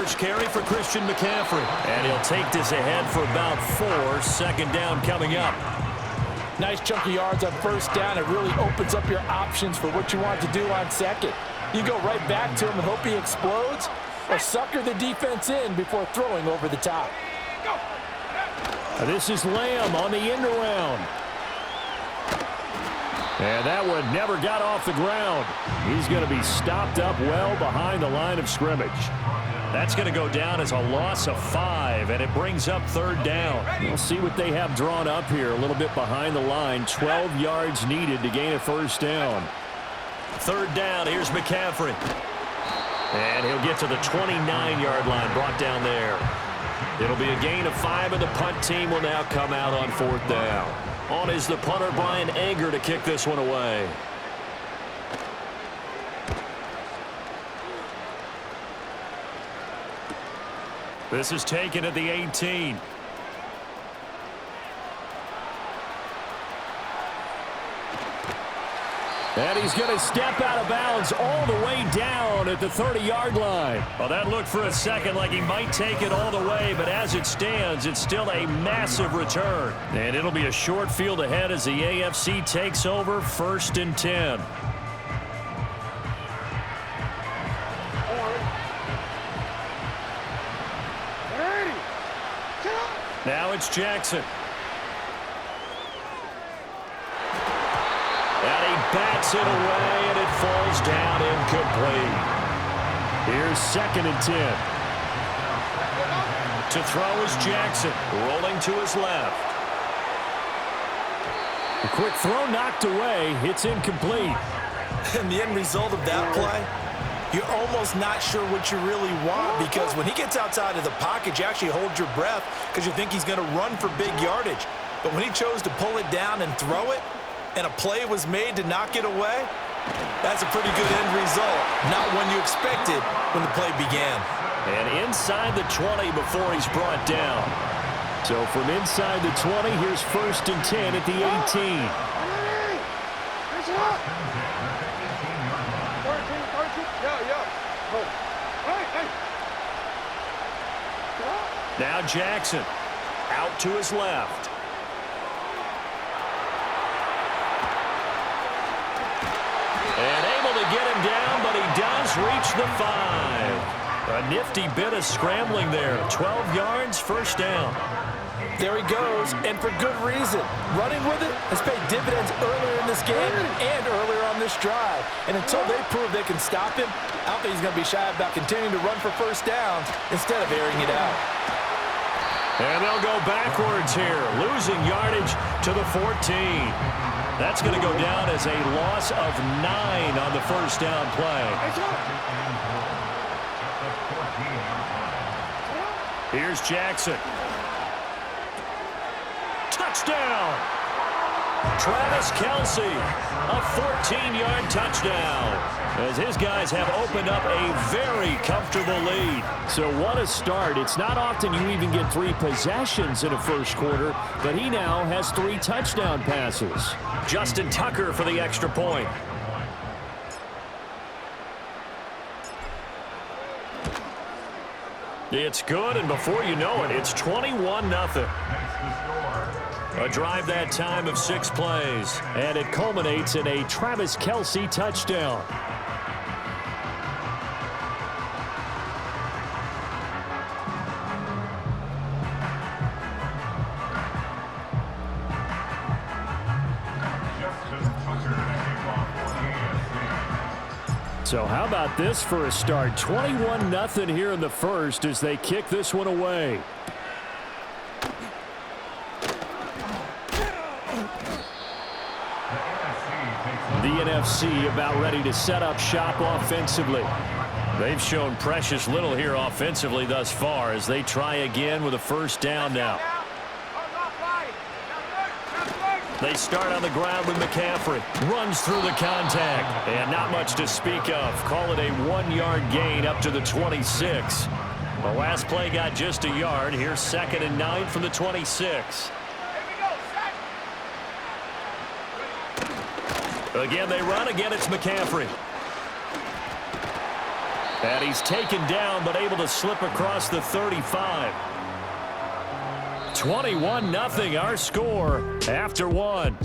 first carry for Christian McCaffrey. And he'll take this ahead for about 4. Second down coming up. Nice chunk of yards on first down. It really opens up your options for what you want to do on second. You go right back to him and hope he explodes, or sucker the defense in before throwing over the top. This is Lamb on the end around. And that one never got off the ground. He's going to be stopped up well behind the line of scrimmage. That's going to go down as a loss of 5, and it brings up third down. We'll see what they have drawn up here a little bit behind the line. 12 yards needed to gain a first down. Third down, here's McCaffrey. And he'll get to the 29-yard line, brought down there. It'll be a gain of 5, and the punt team will now come out on fourth down. On is the punter, Brian Anger, to kick this one away. This is taken at the 18. And he's going to step out of bounds all the way down at the 30-yard line. Well, that looked for a second like he might take it all the way, but as it stands, it's still a massive return. And it'll be a short field ahead as the AFC takes over, 1st and 10. Now it's Jackson. And he bats it away, and it falls down incomplete. Here's 2nd and 10. To throw is Jackson, rolling to his left. A quick throw knocked away. It's incomplete. And the end result of that play, you're almost not sure what you really want, because when he gets outside of the pocket, you actually hold your breath because you think he's going to run for big yardage. But when he chose to pull it down and throw it, and a play was made to knock it away, that's a pretty good end result. Not one you expected when the play began. And inside the 20 before he's brought down. So from inside the 20, here's 1st and 10 at the 18. Now Jackson out to his left. And able to get him down, but he does reach the 5. A nifty bit of scrambling there. 12 yards, first down. There he goes, and for good reason. Running with it has paid dividends earlier in this game and earlier on this drive. And until they prove they can stop him, I don't think he's going to be shy about continuing to run for first downs instead of airing it out. And they'll go backwards here, losing yardage to the 14. That's going to go down as a loss of 9 on the first down play. Here's Jackson. Touchdown! Travis Kelce, a 14-yard touchdown, as his guys have opened up a very comfortable lead. So what a start. It's not often you even get 3 possessions in a first quarter, but he now has 3 touchdown passes. Justin Tucker for the extra point. It's good, and before you know it, it's 21-0. A drive that time of 6 plays, and it culminates in a Travis Kelce touchdown. So how about this for a start? 21-0 here in the first as they kick this one away. The NFC about ready to set up shop offensively. They've shown precious little here offensively thus far as they try again with a first down now. They start on the ground with McCaffrey. Runs through the contact. And not much to speak of. Call it a 1-yard gain up to the 26. The last play got just a yard. Here's 2nd and 9 from the 26. Again, they run. Again, it's McCaffrey. And he's taken down, but able to slip across the 35. 21-0 our score after one.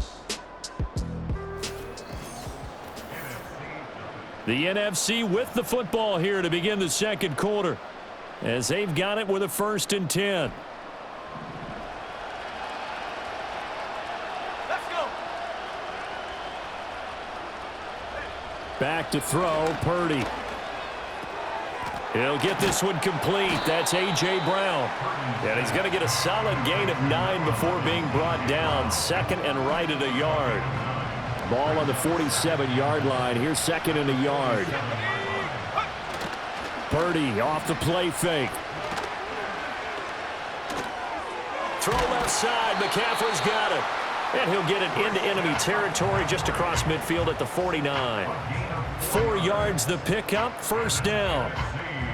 The NFC with the football here to begin the second quarter, as they've got it with a 1st and 10. Let's go. Back to throw, Purdy. He'll get this one complete. That's A.J. Brown. And he's going to get a solid gain of 9 before being brought down. 2nd and right at a yard. Ball on the 47-yard line. Here's 2nd and a yard. Purdy off the play fake. Throw left side. McCaffrey's got it. And he'll get it into enemy territory just across midfield at the 49. 4 yards the pickup. 1st down.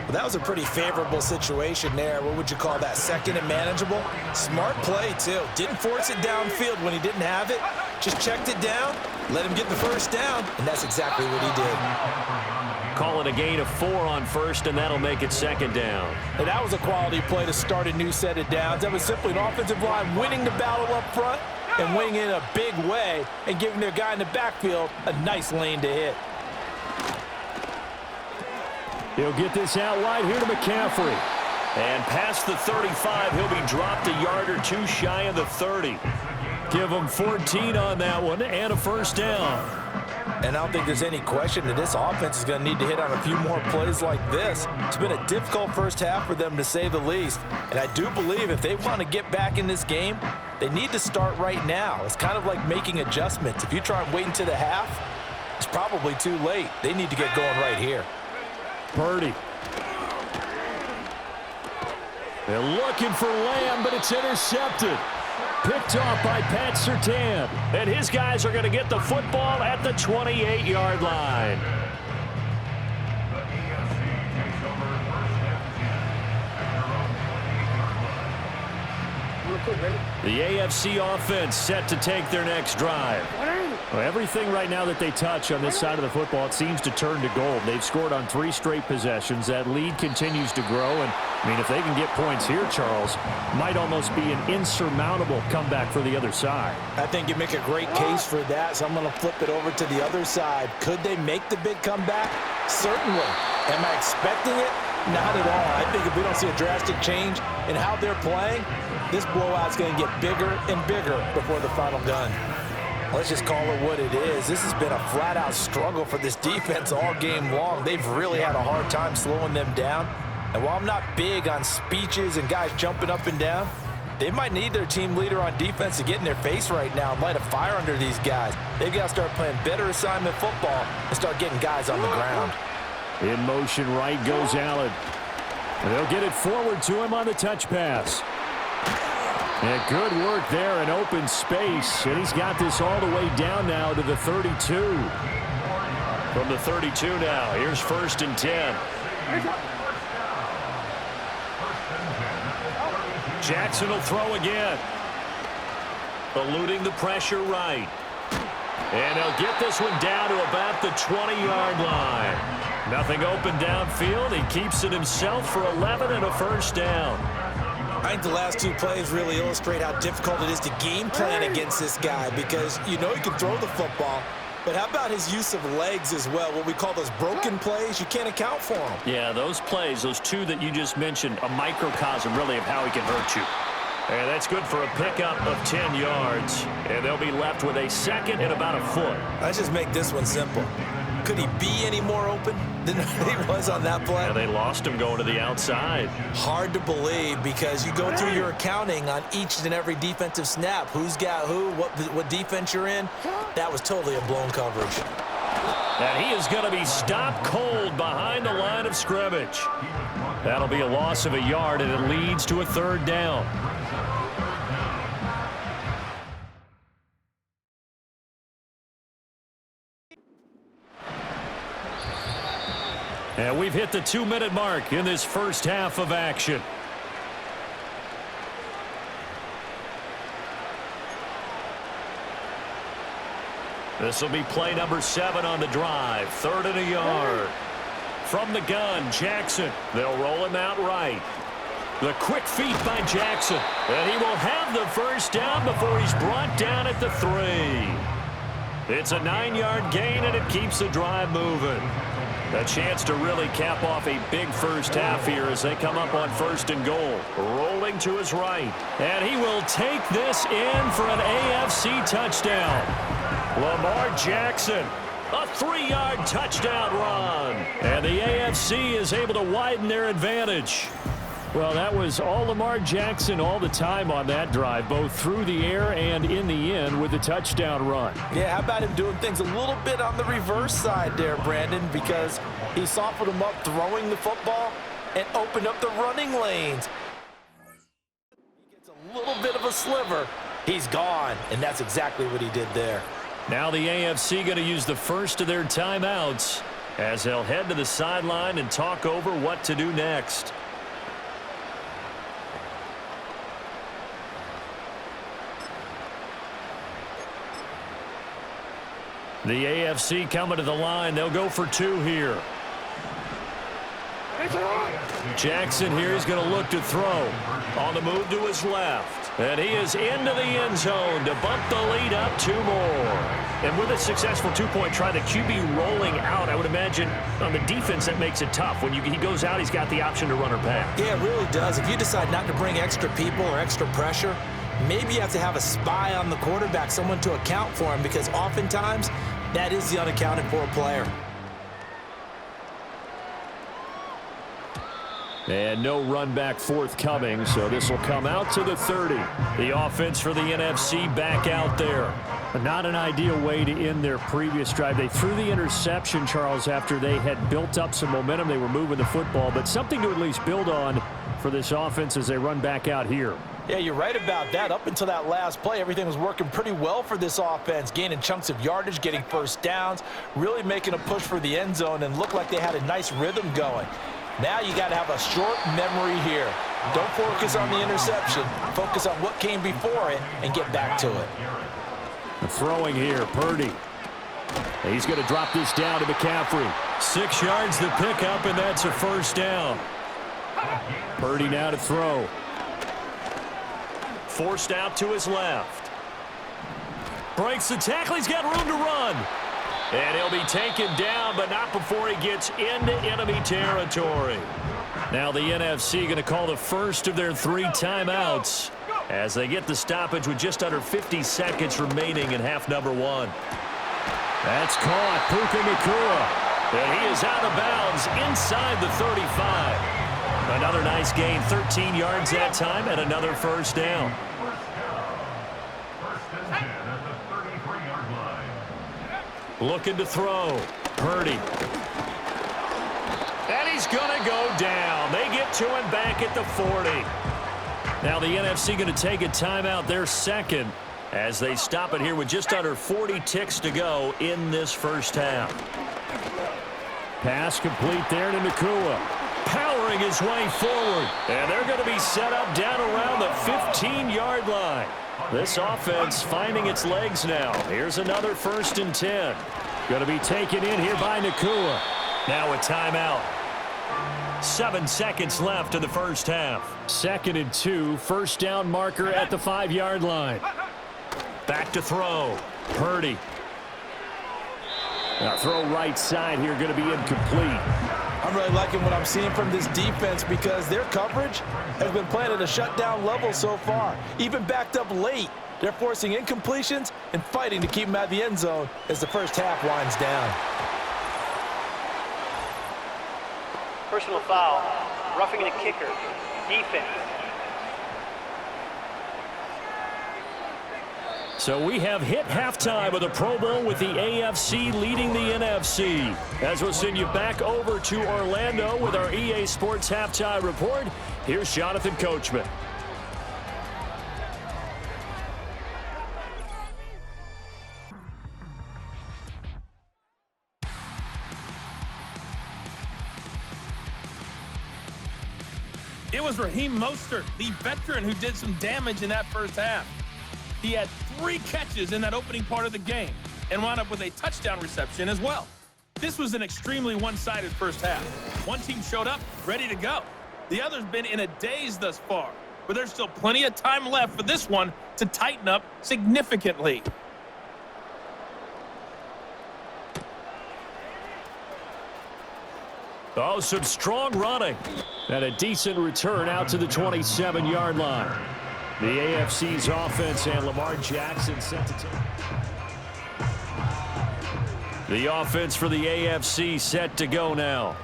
Well, that was a pretty favorable situation there. What would you call that? 2nd and manageable? Smart play, too. Didn't force it downfield when he didn't have it. Just checked it down, let him get the 1st down, and that's exactly what he did. Call it a gain of 4 on 1st, and that'll make it 2nd down. And that was a quality play to start a new set of downs. That was simply an offensive line winning the battle up front and winning in a big way and giving their guy in the backfield a nice lane to hit. He'll get this out wide here to McCaffrey. And past the 35, he'll be dropped a yard or 2 shy of the 30. Give him 14 on that one and a 1st down. And I don't think there's any question that this offense is going to need to hit on a few more plays like this. It's been a difficult first half for them, to say the least. And I do believe if they want to get back in this game, they need to start right now. It's kind of like making adjustments. If you try and wait until the half, it's probably too late. They need to get going right here. Purdy. They're looking for Lamb, but it's intercepted. Picked off by Pat Surtain. And his guys are going to get the football at the 28-yard line. The AFC offense set to take their next drive. Well, everything right now that they touch on this side of the football, it seems to turn to gold. They've scored on 3 straight possessions. That lead continues to grow. And, I mean, if they can get points here, Charles, might almost be an insurmountable comeback for the other side. I think you make a great case for that, so I'm going to flip it over to the other side. Could they make the big comeback? Certainly. Am I expecting it? Not at all. I think if we don't see a drastic change in how they're playing, this blowout's going to get bigger and bigger before the final gun. Let's just call it what it is. This has been a flat-out struggle for this defense all game long. They've really had a hard time slowing them down. And while I'm not big on speeches and guys jumping up and down, they might need their team leader on defense to get in their face right now and light a fire under these guys. They've got to start playing better assignment football and start getting guys on the ground. In motion, right goes Allen. And they'll get it forward to him on the touch pass. And good work there in open space. And he's got this all the way down now to the 32. From the 32 now, here's 1st and 10. Jackson will throw again. Eluding the pressure right. And he'll get this one down to about the 20-yard line. Nothing open downfield. He keeps it himself for 11 and a 1st down. I think the last 2 plays really illustrate how difficult it is to game plan against this guy, because you know he can throw the football, but how about his use of legs as well? What we call those broken plays, you can't account for them. Yeah, those plays, those 2 that you just mentioned, a microcosm really of how he can hurt you. And that's good for a pickup of 10 yards. And they'll be left with a 2nd and about a foot. Let's just make this one simple. Could he be any more open than he was on that play? Yeah, they lost him going to the outside. Hard to believe, because you go through your accounting on each and every defensive snap. Who's got who, what defense you're in. That was totally a blown coverage. And he is going to be stopped cold behind the line of scrimmage. That'll be a loss of a yard, and it leads to a 3rd down. And we've hit the 2-minute mark in this first half of action. This will be play number 7 on the drive. 3rd and a yard. from the gun, Jackson. They'll roll him out right. The quick feet by Jackson. And he will have the first down before he's brought down at the 3. It's a 9-yard gain, and it keeps the drive moving. A chance to really cap off a big first half here as they come up on 1st and goal. Rolling to his right. And he will take this in for an AFC touchdown. Lamar Jackson, a 3-yard touchdown run. And the AFC is able to widen their advantage. Well, that was all Lamar Jackson all the time on that drive, both through the air and in the end with the touchdown run. Yeah, how about him doing things a little bit on the reverse side there, Brandon, because he softened him up throwing the football and opened up the running lanes. He gets a little bit of a sliver. He's gone, and that's exactly what he did there. Now the AFC going to use the first of their timeouts as they'll head to the sideline and talk over what to do next. The AFC coming to the line. They'll go for 2 here. Jackson here is going to look to throw. On the move to his left. And he is into the end zone to bump the lead up 2 more. And with a successful 2-point try, the QB rolling out, I would imagine on the defense that makes it tough. When he goes out, he's got the option to run or pass. Yeah, it really does. If you decide not to bring extra people or extra pressure, maybe you have to have a spy on the quarterback, someone to account for him, because oftentimes that is the unaccounted for player. And no run back forthcoming, so this will come out to the 30. The offense for the NFC back out there. Not an ideal way to end their previous drive. They threw the interception, Charles, after they had built up some momentum. They were moving the football, but something to at least build on for this offense as they run back out here. Yeah, you're right about that. Up until that last play, everything was working pretty well for this offense, gaining chunks of yardage, getting first downs, really making a push for the end zone, and looked like they had a nice rhythm going. Now you got to have a short memory here. Don't focus on the interception. Focus on what came before it and get back to it. Throwing here, Purdy. He's going to drop this down to McCaffrey. 6 yards the pickup, and that's a first down. Purdy now to throw. Forced out to his left. Breaks the tackle. He's got room to run. And he'll be taken down, but not before he gets into enemy territory. Now the NFC going to call the first of their 3 timeouts as they get the stoppage with just under 50 seconds remaining in half number 1. That's caught. Puka Nacua. And he is out of bounds inside the 35. Another nice gain, 13 yards that time, and another first down. Looking to throw. Purdy. And he's going to go down. They get to him back at the 40. Now the NFC going to take a timeout, their second, as they stop it here with just under 40 ticks to go in this first half. Pass complete there to Nacua. Powering his way forward. And they're going to be set up down around the 15-yard line. This offense finding its legs now. Here's another 1st and 10. Going to be taken in here by Nacua. Now a timeout. 7 seconds left in the first half. 2nd and 2. First down marker at the 5-yard line. Back to throw. Purdy. Now throw right side here, going to be incomplete. I'm really liking what I'm seeing from this defense because their coverage has been playing at a shutdown level so far. Even backed up late, they're forcing incompletions and fighting to keep them out of the end zone as the first half winds down. Personal foul, roughing the kicker, defense. So we have hit halftime of the Pro Bowl with the AFC leading the NFC. As we'll send you back over to Orlando with our EA Sports Halftime Report, here's Jonathan Coachman. It was Raheem Mostert, the veteran, who did some damage in that first half. He had 3 catches in that opening part of the game and wound up with a touchdown reception as well. This was an extremely one-sided first half. One team showed up ready to go. The other's been in a daze thus far, but there's still plenty of time left for this one to tighten up significantly. Oh, some strong running. And a decent return out to the 27-yard line. The AFC's offense and Lamar Jackson set to take. The offense for the AFC set to go now.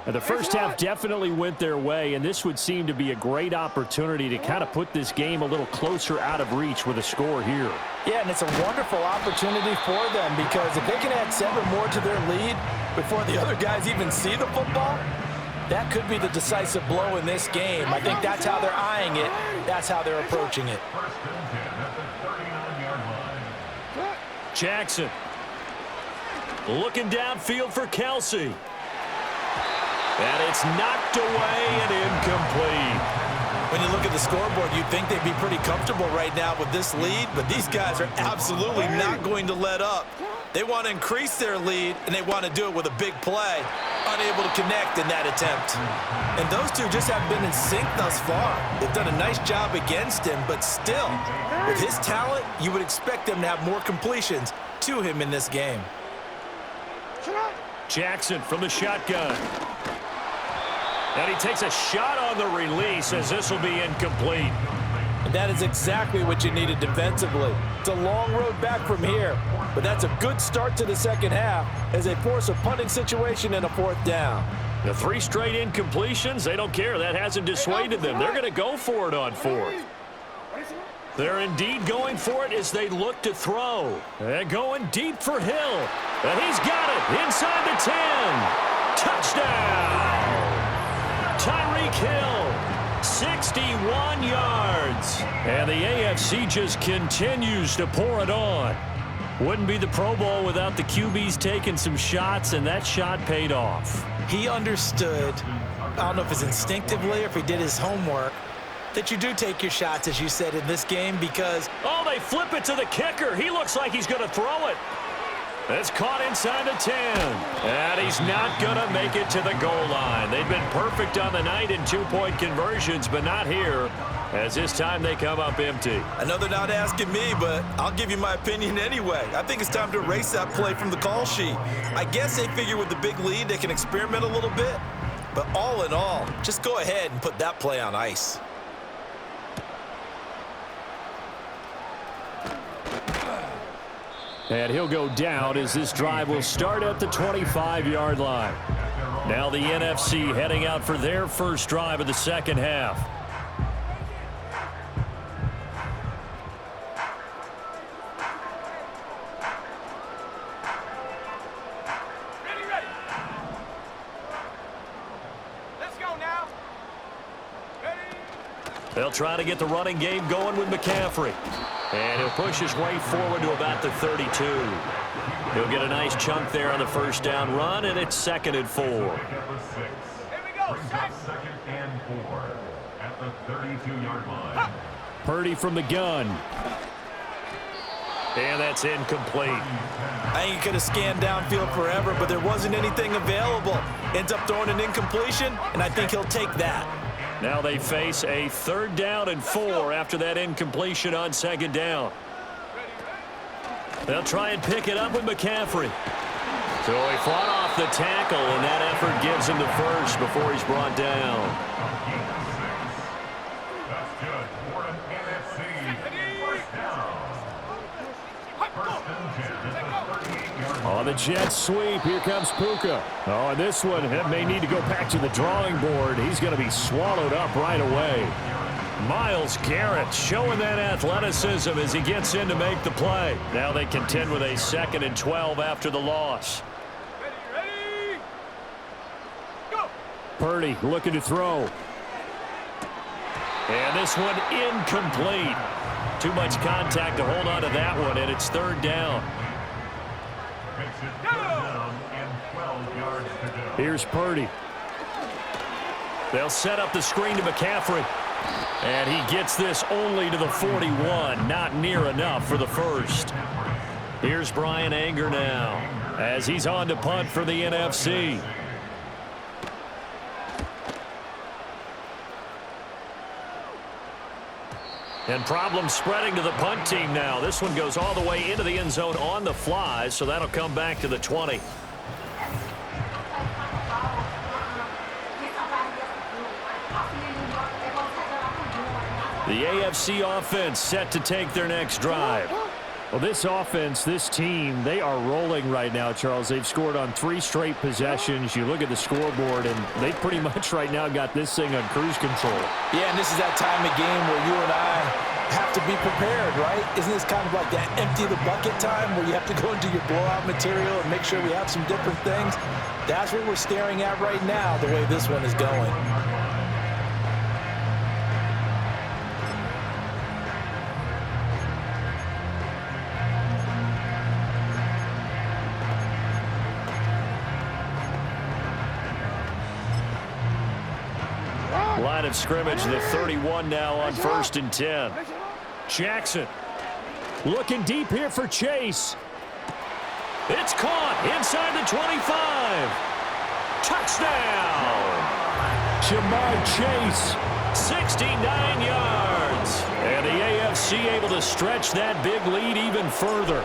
And the first half definitely went their way, and this would seem to be a great opportunity to kind of put this game a little closer out of reach with a score here. Yeah, and it's a wonderful opportunity for them because if they can add 7 more to their lead before the other guys even see the football, that could be the decisive blow in this game. I think that's how they're eyeing it. That's how they're approaching it. Jackson looking downfield for Kelsey. And it's knocked away and incomplete. When you look at the scoreboard, you'd think they'd be pretty comfortable right now with this lead, but these guys are absolutely not going to let up. They want to increase their lead, and they want to do it with a big play. Unable to connect in that attempt. And those two just haven't been in sync thus far. They've done a nice job against him, but still, with his talent, you would expect them to have more completions to him in this game. Jackson from the shotgun. And he takes a shot on the release as this will be incomplete. And that is exactly what you needed defensively. It's a long road back from here, but that's a good start to the second half as they force a punting situation and a 4th down. The 3 straight incompletions, they don't care. That hasn't dissuaded them. They're going to go for it on 4th. They're indeed going for it as they look to throw. They're going deep for Hill. And he's got it inside the 10. Touchdown! Tyreek Hill, 61 yards. And the AFC just continues to pour it on. Wouldn't be the Pro Bowl without the QBs taking some shots, and that shot paid off. He understood, I don't know if it's instinctively or if he did his homework, that you do take your shots, as you said, in this game because... Oh, they flip it to the kicker. He looks like he's going to throw it. It's caught inside the 10. And he's not going to make it to the goal line. They've been perfect on the night in 2-point conversions, but not here, as this time they come up empty. I know they're not asking me, but I'll give you my opinion anyway. I think it's time to erase that play from the call sheet. I guess they figure with the big lead they can experiment a little bit. But all in all, just go ahead and put that play on ice. And he'll go down as this drive will start at the 25-yard line. Now the NFC heading out for their first drive of the second half. Ready. Let's go now. Ready. They'll try to get the running game going with McCaffrey. And he'll push his way forward to about the 32. He'll get a nice chunk there on the first down run, and it's 2nd and 4. Here we go. Second and 4 at the 32-yard line. Purdy from the gun. And that's incomplete. I think he could have scanned downfield forever, but there wasn't anything available. Ends up throwing an incompletion, and I think he'll take that. Now they face a 3rd down and 4 after that incompletion on 2nd down. They'll try and pick it up with McCaffrey. So he fought off the tackle, and that effort gives him the first before he's brought down. That's good for an NFC first down. First and 10 at the 38-yard line. On the jet sweep, here comes Puka. Oh, and this one may need to go back to the drawing board. He's going to be swallowed up right away. Myles Garrett showing that athleticism as he gets in to make the play. Now they contend with a 2nd and 12 after the loss. Ready. Go. Purdy looking to throw. And this one incomplete. Too much contact to hold on to that one, and it's 3rd down. Makes it 3rd down and 12 yards to go. Here's Purdy. They'll set up the screen to McCaffrey. And he gets this only to the 41. Not near enough for the first. Here's Brian Anger now as he's on to punt for the NFC. And problems spreading to the punt team now. This one goes all the way into the end zone on the fly, so that'll come back to the 20. The AFC offense set to take their next drive. Well, this offense, this team, they are rolling right now, Charles. They've scored on 3 straight possessions. You look at the scoreboard, and they pretty much right now got this thing on cruise control. Yeah, and this is that time of game where you and I have to be prepared, right? Isn't this kind of like that empty the bucket time where you have to go into your blowout material and make sure we have some different things? That's what we're staring at right now, the way this one is going. Line of scrimmage, the 31 now on 1st and 10. Jackson looking deep here for Chase. It's caught inside the 25. Touchdown! Jamar Chase. 69 yards. And the AFC able to stretch that big lead even further.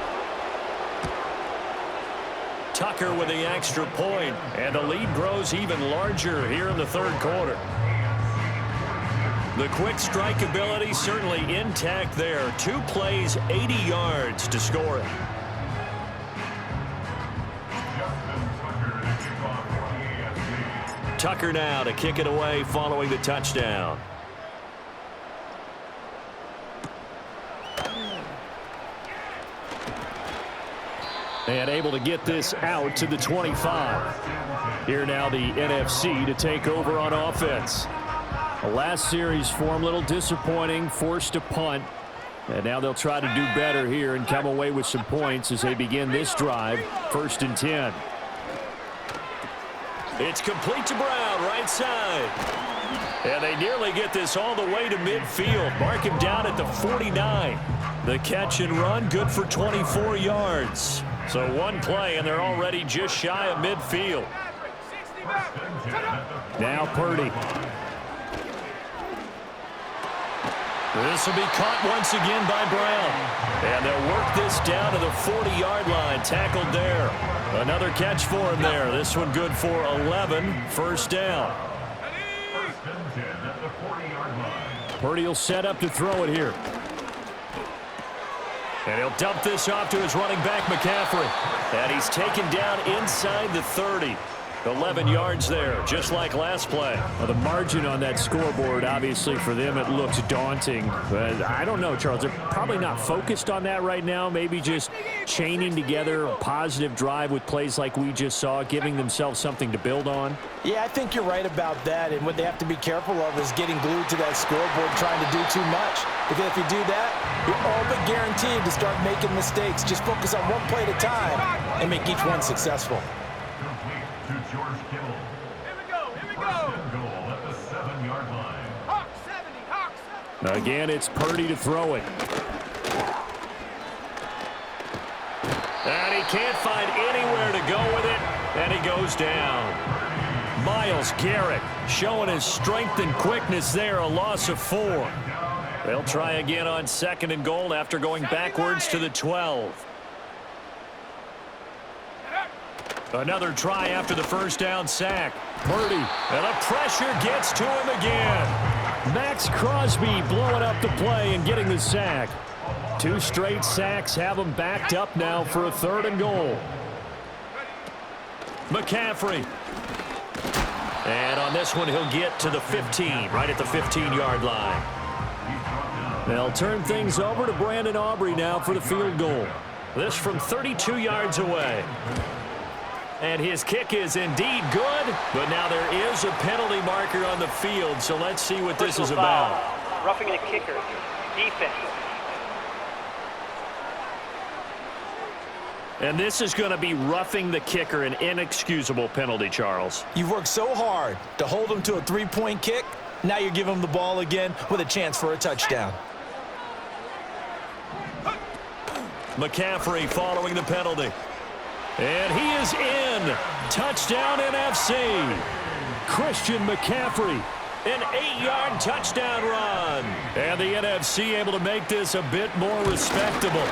Tucker with the extra point, and the lead grows even larger here in the 3rd quarter. The quick strike ability certainly intact there. 2 plays, 80 yards to score it. Tucker now to kick it away following the touchdown. And able to get this out to the 25. Here now the NFC to take over on offense. The last series for them, a little disappointing, forced to punt. And now they'll try to do better here and come away with some points as they begin this drive, 1st and 10. It's complete to Brown, right side. And they nearly get this all the way to midfield. Mark him down at the 49. The catch and run, good for 24 yards. So 1 play, and they're already just shy of midfield. Now Purdy. This will be caught once again by Brown. And they'll work this down to the 40-yard line. Tackled there. Another catch for him there. This one good for 11. 1st down. Purdy will set up to throw it here. And he'll dump this off to his running back, McCaffrey. And he's taken down inside the 30. 11 yards there, just like last play. Well, the margin on that scoreboard, obviously, for them, it looks daunting. But I don't know, Charles. They're probably not focused on that right now. Maybe just chaining together a positive drive with plays like we just saw, giving themselves something to build on. Yeah, I think you're right about that. And what they have to be careful of is getting glued to that scoreboard trying to do too much. Because if you do that, you're all but guaranteed to start making mistakes. Just focus on 1 play at a time and make each one successful. Again, it's Purdy to throw it. And he can't find anywhere to go with it, and he goes down. Myles Garrett showing his strength and quickness there, a loss of 4. They'll try again on 2nd and goal after going backwards to the 12. Another try after the 1st down sack. Purdy. And the pressure gets to him again. Max Crosby blowing up the play and getting the sack. 2 straight sacks have him backed up now for a 3rd and goal. McCaffrey. And on this one, he'll get to the 15, right at the 15-yard line. They'll turn things over to Brandon Aubrey now for the field goal. This from 32 yards away. And his kick is indeed good, but now there is a penalty marker on the field, so let's see what this is about. Roughing the kicker. Defense. And this is going to be roughing the kicker, an inexcusable penalty, Charles. You've worked so hard to hold him to a 3-point kick. Now you give him the ball again with a chance for a touchdown. McCaffrey following the penalty. And he is in. Touchdown NFC. Christian McCaffrey. An 8-yard touchdown run. And the NFC able to make this a bit more respectable.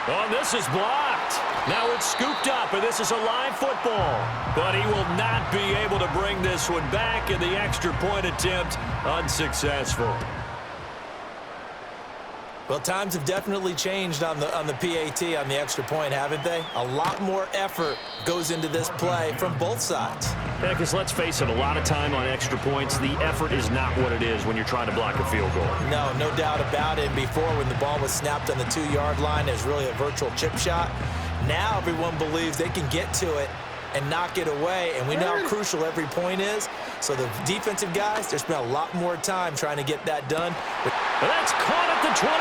Oh, this is blocked. Now it's scooped up, and this is a live football. But he will not be able to bring this one back, in the extra point attempt unsuccessful. Well, times have definitely changed on the PAT, on the extra point, haven't they? A lot more effort goes into this play from both sides. Yeah, because let's face it, a lot of time on extra points, the effort is not what it is when you're trying to block a field goal. No doubt about it. Before, when the ball was snapped on the 2-yard line, there's really a virtual chip shot. Now everyone believes they can get to it and knock it away, and we know how crucial every point is. So the defensive guys, they spent a lot more time trying to get that done. That's caught at the 25.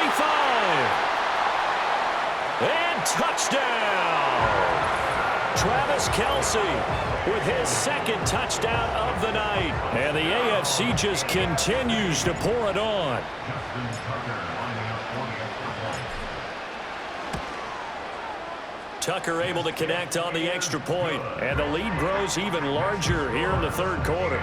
And touchdown. Travis Kelce with his second touchdown of the night. And the AFC just continues to pour it on. Tucker able to connect on the extra point, and the lead grows even larger here in the third quarter.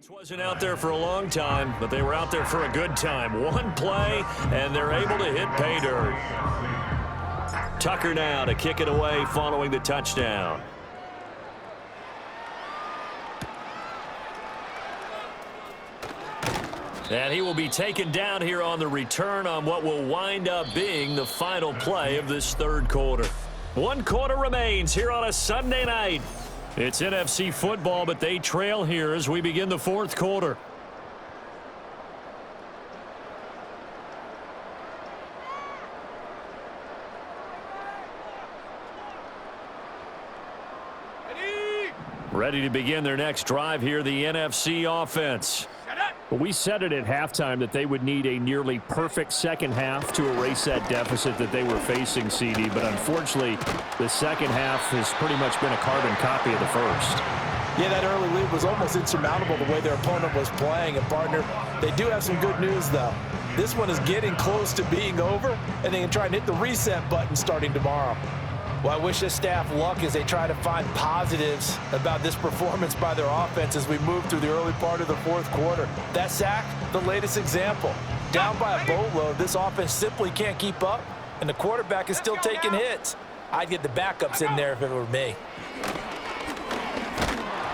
Wasn't out there for a long time, but they were out there for a good time. One play, and they're able to hit pay dirt. Tucker now to kick it away following the touchdown. And he will be taken down here on the return on what will wind up being the final play of this third quarter. 1 quarter remains here on a Sunday night. It's NFC football, but they trail here as we begin the fourth quarter. Ready to begin their next drive here, the NFC offense. Well, we said it at halftime that they would need a nearly perfect second half to erase that deficit that they were facing, CD. But unfortunately, the second half has pretty much been a carbon copy of the first. Yeah, that early lead was almost insurmountable the way their opponent was playing. And, partner, they do have some good news, though. This one is getting close to being over, and they can try and hit the reset button starting tomorrow. Well, I wish this staff luck as they try to find positives about this performance by their offense as we move through the early part of the fourth quarter. That sack, the latest example. Down by a boatload, this offense simply can't keep up, and the quarterback is still taking hits. I'd get the backups in there if it were me.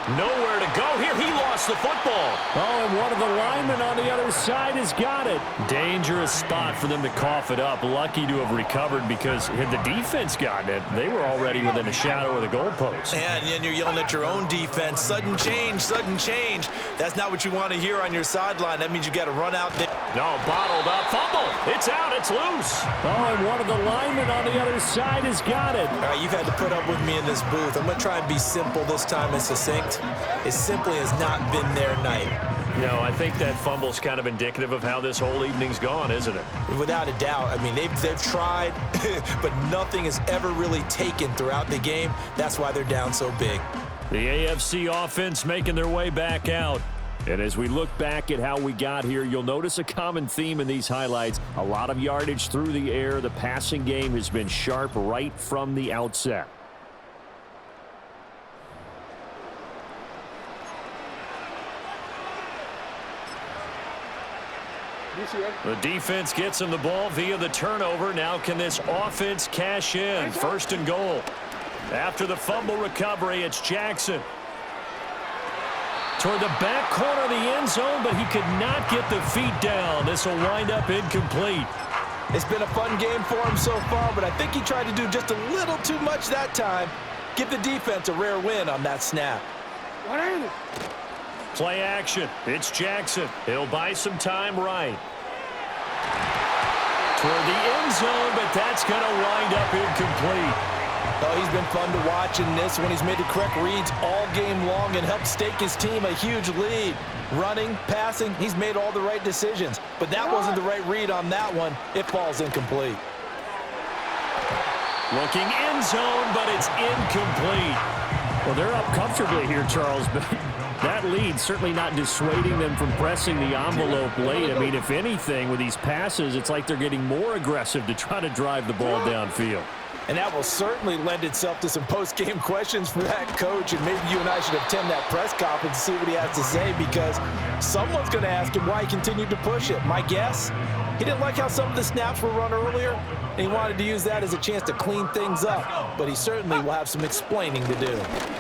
Nowhere to go here. He lost the football. Oh, and one of the linemen on the other side has got it. Dangerous spot for them to cough it up. Lucky to have recovered because had the defense gotten it, they were already within a shadow of the goalpost. And then you're yelling at your own defense. Sudden change, sudden change. That's not what you want to hear on your sideline. That means you got to run out there. No, bottled up. Fumble. It's out. It's loose. Oh, and one of the linemen on the other side has got it. All right, you've had to put up with me in this booth. I'm going to try and be simple this time and succinct. It simply has not been their night. No, I think that fumble's kind of indicative of how this whole evening's gone, isn't it? Without a doubt. I mean, they've tried, but nothing has ever really taken throughout the game. That's why they're down so big. The AFC offense making their way back out. And as we look back at how we got here, you'll notice a common theme in these highlights. A lot of yardage through the air. The passing game has been sharp right from the outset. The defense gets him the ball via the turnover. Now can this offense cash in? First and goal. After the fumble recovery, it's Jackson. Toward the back corner of the end zone, but he could not get the feet down. This will wind up incomplete. It's been a fun game for him so far, but I think he tried to do just a little too much that time. Give the defense a rare win on that snap. Play action. It's Jackson. He'll buy some time right. Toward the end zone, but that's going to wind up incomplete. Oh, he's been fun to watch in this when he's made the correct reads all game long and helped stake his team a huge lead. Running, passing, he's made all the right decisions. But that wasn't the right read on that one. It falls incomplete. Looking end zone, but it's incomplete. Well, they're up comfortably here, Charles, but that lead certainly not dissuading them from pressing the envelope late. I mean, if anything, with these passes, it's like they're getting more aggressive to try to drive the ball downfield. And that will certainly lend itself to some post-game questions for that coach, and maybe you and I should attend that press conference and see what he has to say, because someone's going to ask him why he continued to push it. My guess, he didn't like how some of the snaps were run earlier, and he wanted to use that as a chance to clean things up, but he certainly will have some explaining to do.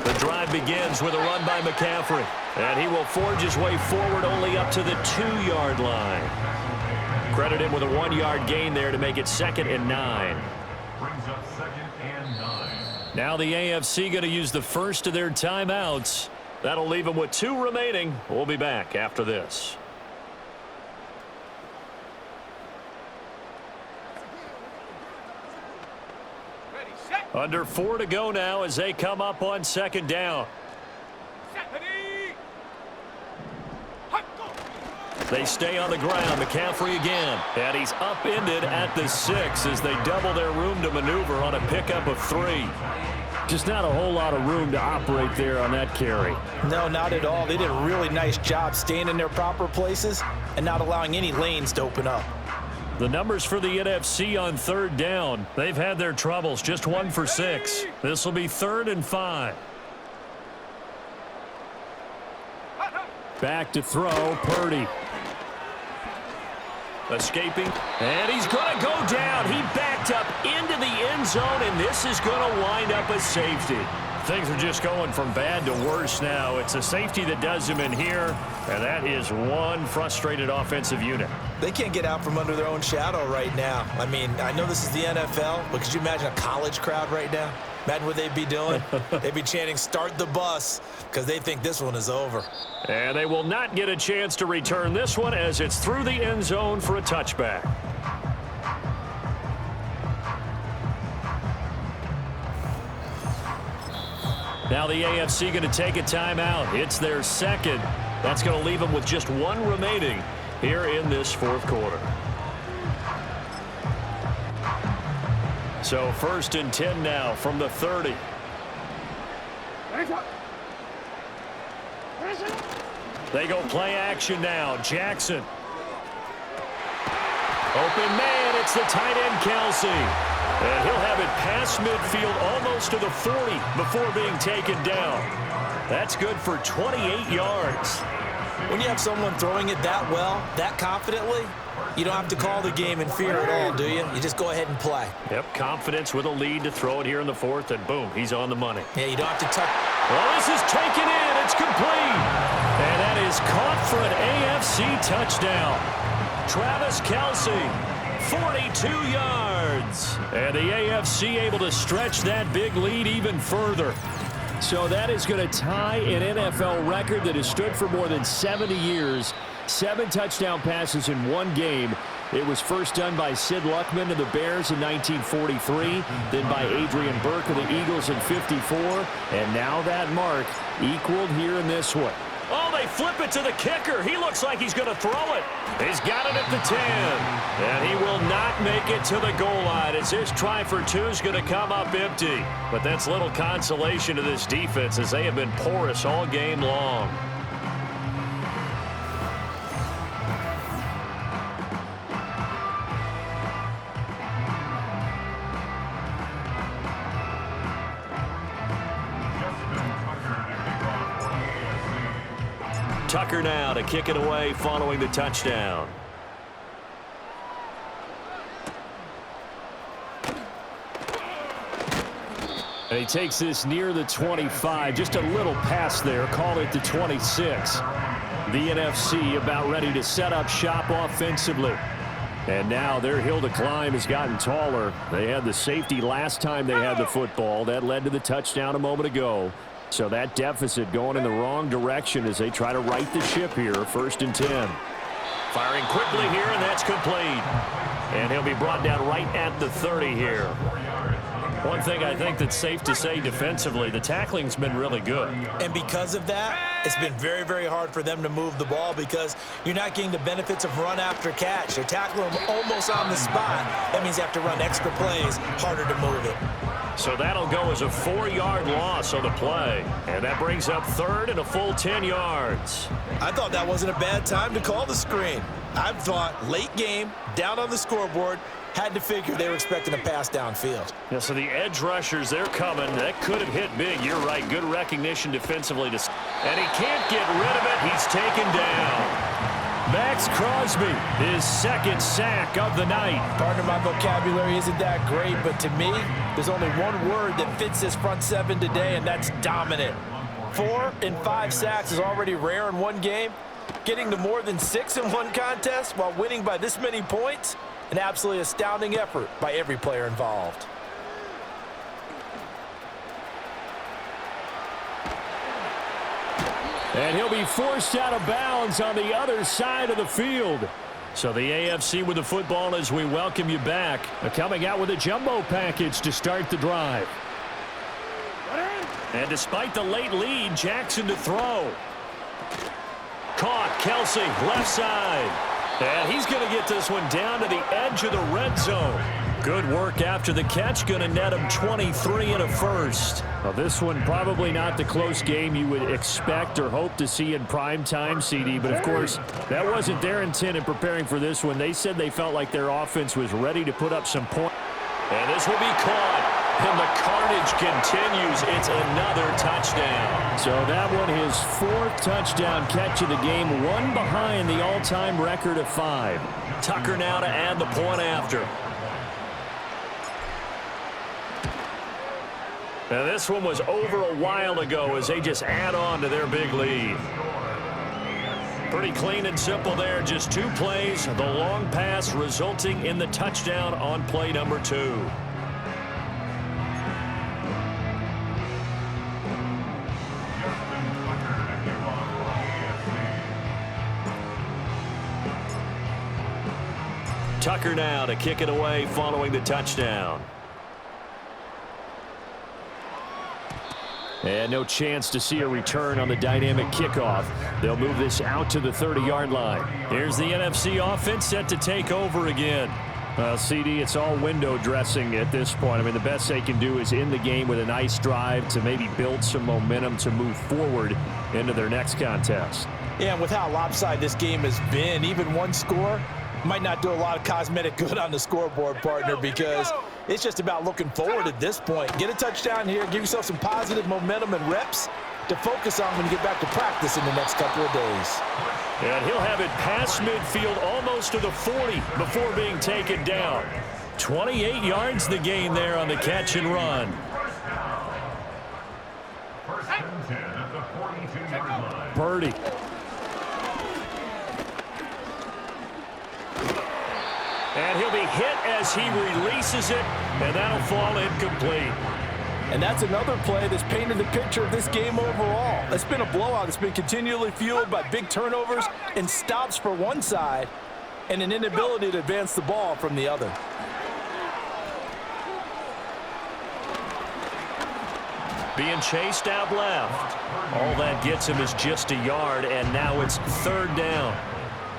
The drive begins with a run by McCaffrey, and he will forge his way forward only up to the 2-yard line. Credit him with a 1-yard gain there to make it 2nd and 9. Brings up 2nd and 9. Now the AFC going to use the first of their timeouts. That'll leave them with 2 remaining. We'll be back after this. Under 4 to go now as they come up on 2nd down. They stay on the ground. McCaffrey again. And he's upended at the 6 as they double their room to maneuver on a pickup of 3. Just not a whole lot of room to operate there on that carry. No, not at all. They did a really nice job staying in their proper places and not allowing any lanes to open up. The numbers for the NFC on 3rd down. They've had their troubles. Just 1 for 6. This will be 3rd and 5. Back to throw, Purdy. Escaping, and he's going to go down. He backed up into the end zone, and this is going to wind up a safety. Things are just going from bad to worse now. It's a safety that does him in here, and that is one frustrated offensive unit. They can't get out from under their own shadow right now. I mean, I know this is the NFL, but could you imagine a college crowd right now? Imagine what they'd be doing. They'd be chanting, "Start the bus," because they think this one is over. And they will not get a chance to return this one as it's through the end zone for a touchback. Now the AFC going to take a timeout. It's their second. That's going to leave them with just one remaining here in this fourth quarter. So 1st and 10 now from the 30. They go play action now. Jackson. Open man. It's the tight end, Kelsey. And he'll have it past midfield almost to the 40 before being taken down. That's good for 28 yards. When you have someone throwing it that well, that confidently, you don't have to call the game in fear at all, do you? You just go ahead and play. Yep, confidence with a lead to throw it here in the 4th, and boom, he's on the money. Yeah, you don't have to touch. Well, this is taken in. It's complete. And that is caught for an AFC touchdown. Travis Kelce, 42 yards. And the AFC able to stretch that big lead even further. So that is going to tie an NFL record that has stood for more than 70 years. 7 touchdown passes in one game. It was first done by Sid Luckman of the Bears in 1943, then by Adrian Burke of the Eagles in 54, and now that mark equaled here in this one. Oh, they flip it to the kicker. He looks like he's going to throw it. He's got it at the 10. And he will not make it to the goal line as his try for 2 is going to come up empty. But that's little consolation to this defense as they have been porous all game long. Tucker now to kick it away following the touchdown. And he takes this near the 25. Just a little pass there. Call it the 26. The NFC about ready to set up shop offensively. And now their hill to climb has gotten taller. They had the safety last time they had the football. That led to the touchdown a moment ago. So that deficit going in the wrong direction as they try to right the ship here. 1st and 10. Firing quickly here, and that's complete. And he'll be brought down right at the 30 here. One thing I think that's safe to say defensively, the tackling's been really good. And because of that, it's been very, very hard for them to move the ball because you're not getting the benefits of run after catch. They're tackling them almost on the spot. That means they have to run extra plays, harder to move it. So that'll go as a 4-yard loss on the play. And that brings up 3rd and a full 10 yards. I thought that wasn't a bad time to call the screen. I thought late game, down on the scoreboard, had to figure they were expecting a pass downfield. Yeah, so the edge rushers, they're coming. That could have hit big. You're right. Good recognition defensively. And he can't get rid of it. He's taken down. Max Crosby, his 2nd sack of the night. Pardon my vocabulary isn't that great, but to me, there's only one word that fits this front 7 today, and that's dominant. 4 and 5 sacks is already rare in one game. Getting to more than 6 in one contest while winning by this many points, an absolutely astounding effort by every player involved. And he'll be forced out of bounds on the other side of the field. So the AFC with the football as we welcome you back. Coming out with a jumbo package to start the drive. And despite the late lead, Jackson to throw. Caught, Kelce, left side. And he's going to get this one down to the edge of the red zone. Good work after the catch. Going to net him 23 and a first. Well, this one probably not the close game you would expect or hope to see in prime time, CD. But, of course, that wasn't their intent in preparing for this one. They said they felt like their offense was ready to put up some points. And this will be caught. And the carnage continues. It's another touchdown. So that one, his fourth touchdown catch of the game, one behind the all-time record of 5. Tucker now to add the point after. Now this one was over a while ago as they just add on to their big lead. Pretty clean and simple there. Just 2 plays. The long pass resulting in the touchdown on play number 2. Tucker now to kick it away following the touchdown. And no chance to see a return on the dynamic kickoff. They'll move this out to the 30-yard line. Here's the NFC offense set to take over again. Well, CD, it's all window dressing at this point. I mean, the best they can do is end the game with a nice drive to maybe build some momentum to move forward into their next contest. Yeah, and with how lopsided this game has been, even one score might not do a lot of cosmetic good on the scoreboard, partner, because it's just about looking forward at this point. Get a touchdown here, give yourself some positive momentum and reps to focus on when you get back to practice in the next couple of days. And he'll have it past midfield almost to the 40 before being taken down. 28 yards the gain there on the catch and run. First and 10 at the 42-yard line. Purdy. And he'll be hit as he releases it, and that'll fall incomplete. And that's another play that's painted the picture of this game overall. It's been a blowout. It's been continually fueled by big turnovers and stops for one side and an inability to advance the ball from the other. Being chased out left. All that gets him is just a yard, and now it's 3rd down.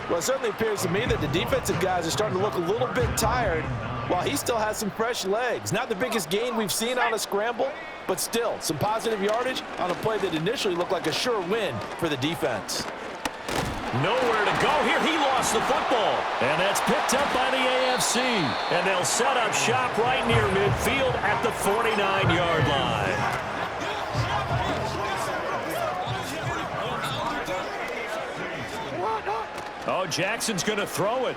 Well, it certainly appears to me that the defensive guys are starting to look a little bit tired while he still has some fresh legs. Not the biggest gain we've seen on a scramble, but still some positive yardage on a play that initially looked like a sure win for the defense. Nowhere to go here. He lost the football. And that's picked up by the AFC. And they'll set up shop right near midfield at the 49-yard line. Oh, Jackson's going to throw it.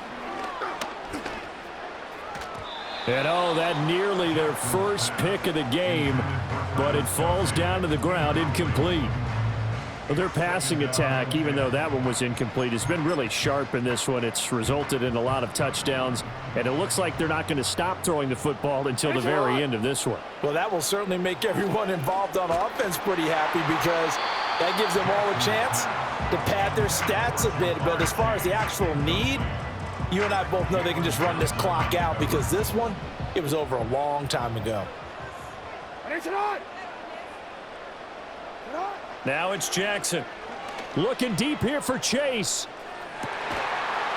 And oh, that nearly their first pick of the game, but it falls down to the ground, incomplete. Well, their passing attack, even though that one was incomplete, has been really sharp in this one. It's resulted in a lot of touchdowns, and it looks like they're not going to stop throwing the football until the very end of this one. Well, that will certainly make everyone involved on offense pretty happy, because that gives them all a chance to pad their stats a bit. But as far as the actual need, you and I both know they can just run this clock out, because this one, it was over a long time ago. Now it's Jackson. Looking deep here for Chase.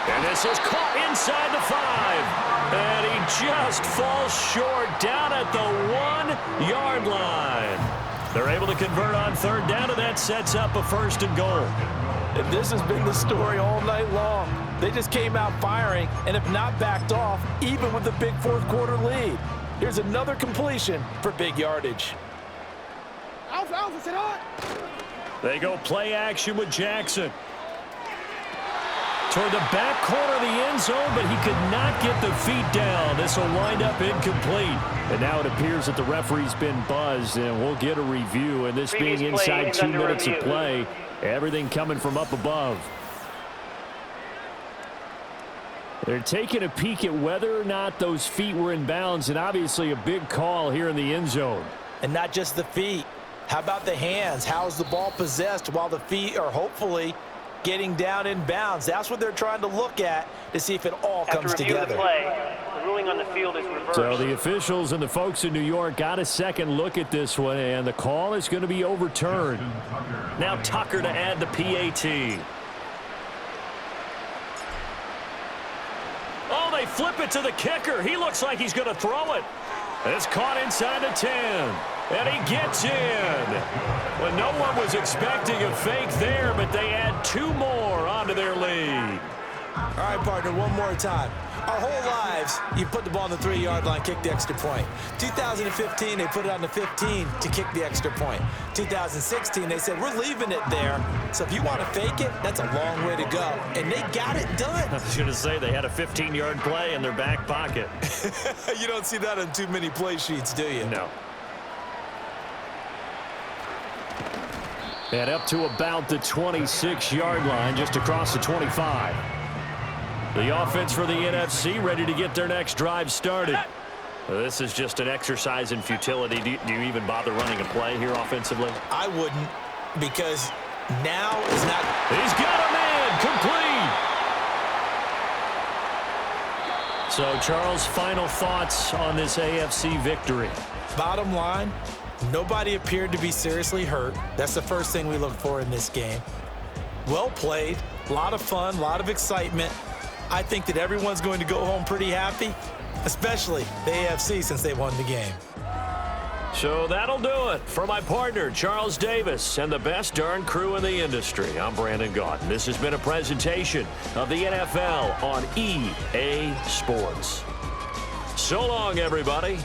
And this is caught inside the 5. And he just falls short down at the 1-yard line. They're able to convert on 3rd down, and that sets up a 1st and goal. And this has been the story all night long. They just came out firing and have not backed off, even with the big 4th quarter lead. Here's another completion for big yardage. They go play action with Jackson. Toward the back corner of the end zone, but he could not get the feet down. This will wind up incomplete. And now it appears that the referee's been buzzed, and we'll get a review. And this being inside 2 minutes of play, everything coming from up above. They're taking a peek at whether or not those feet were in bounds, and obviously a big call here in the end zone. And not just the feet. How about the hands? How's the ball possessed while the feet are hopefully getting down in bounds? That's what they're trying to look at to see if it all comes together. The play, the ruling on the field is reversed. So the officials and the folks in New York got a second look at this one, and the call is going to be overturned. Now Tucker to add the PAT. Oh, they flip it to the kicker. He looks like he's going to throw it. It's caught inside the 10. And he gets in. Well, no one was expecting a fake there, but they add 2 more onto their lead. All right, partner, one more time. Our whole lives, you put the ball on the 3-yard line, kick the extra point. 2015, they put it on the 15 to kick the extra point. 2016, they said, we're leaving it there. So if you want to fake it, that's a long way to go. And they got it done. I was going to say they had a 15-yard play in their back pocket. You don't see that on too many play sheets, do you? No. And up to about the 26-yard line, just across the 25. The offense for the NFC ready to get their next drive started. This is just an exercise in futility. Do you even bother running a play here offensively? I wouldn't, because now is not... He's got a man complete. So, Charles, final thoughts on this AFC victory. Bottom line, nobody appeared to be seriously hurt. That's the first thing we look for in this game. Well played, a lot of fun, a lot of excitement. I think that everyone's going to go home pretty happy, especially the AFC since they won the game. So that'll do it for my partner, Charles Davis, and the best darn crew in the industry. I'm Brandon Gaudin. This has been a presentation of the NFL on EA Sports. So long, everybody.